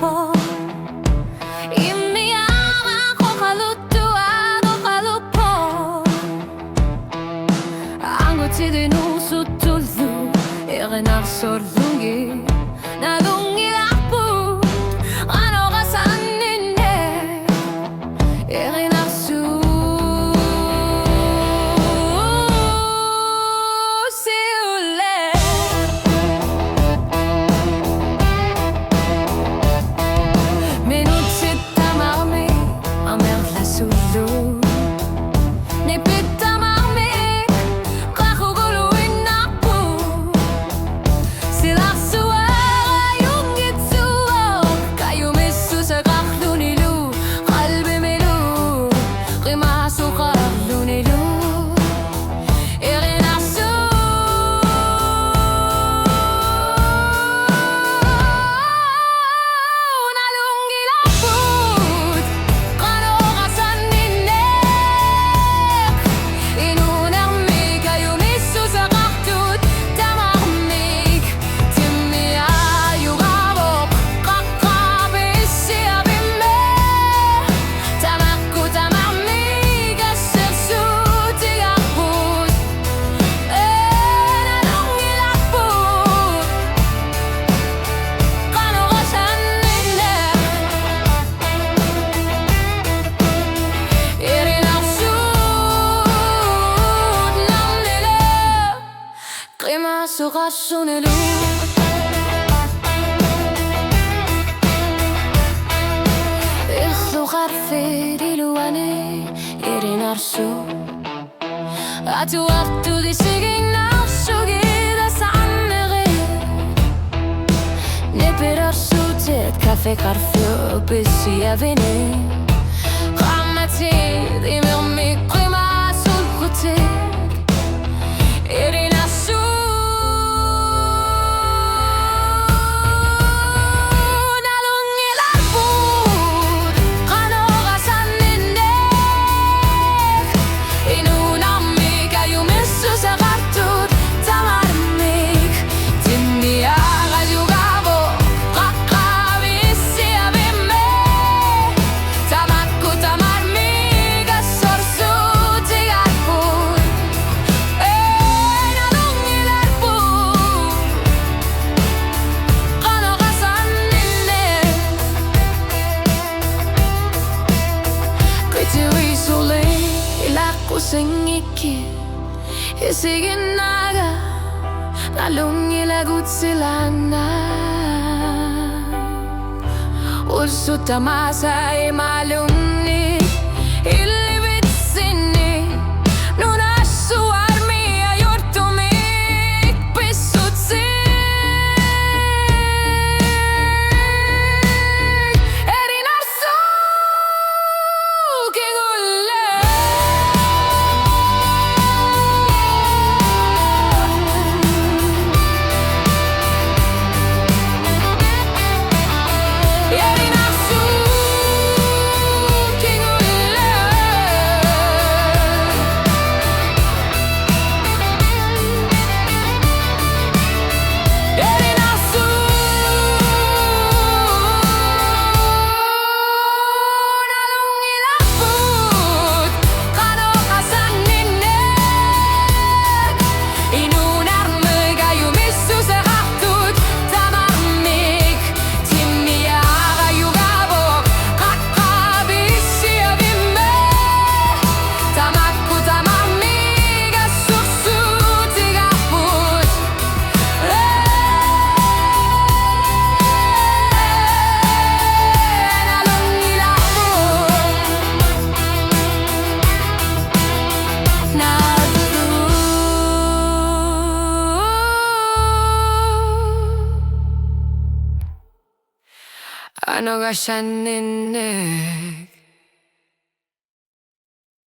po. Imiyaman ko kalutuan o kalupo. Ang gutsi no sutulu Erenar sorlungi Nalungi lapu Ano kasanine Erenar su Siule Minut sitta marmi Amer la sulu Ne pitta marmi Kakugulu inapu Sila suara yung gitsuo Kayo misu sa kaklunilu Kalbi milu Rimasu kaklunilu Irinasu Nalungi laput Kano kasaninek Inunarmi kayo misu sa kaktut Tamarmik Timmi ayugabok Kakabis siabime Tamakku tamarmik Asersu tigaput Nalungi laput Kano kasaninek Irinarsut Namnile Krimasu kasunelu Ikhlu kharfi diluane Irinarsu Atu waktu disiging narsugi da sannere Neperarsu tet kafe karfio Bisi avene Khammati dimirmi Krimasu kutek Irinasu Nalungi laput Kano kasaninek Inunarmi kayo misu sa kartut Tamarmik Timmi agajugabo Kakabis siabime Tamakku tamarmik Asorsu tigaput Nalungi laput Kano kasaninek Kitiwi suli Ilaku singiki Isigin naga Nalungi lagut silana Ursu tamasa imalumni Illi vitsini Nunassu armi ayortumik Pissutsik Erinarsu kigulle Erinarsu kigulle Erinarsu Nalungi laput Kano kasaninek Inunarmi kayo misu sa kaktut Tamarmik Timmi agajugabok Kakabis siabime Tamakku tamarmik Asursu tigaput Nalungi laput Nadu Ano kasaninek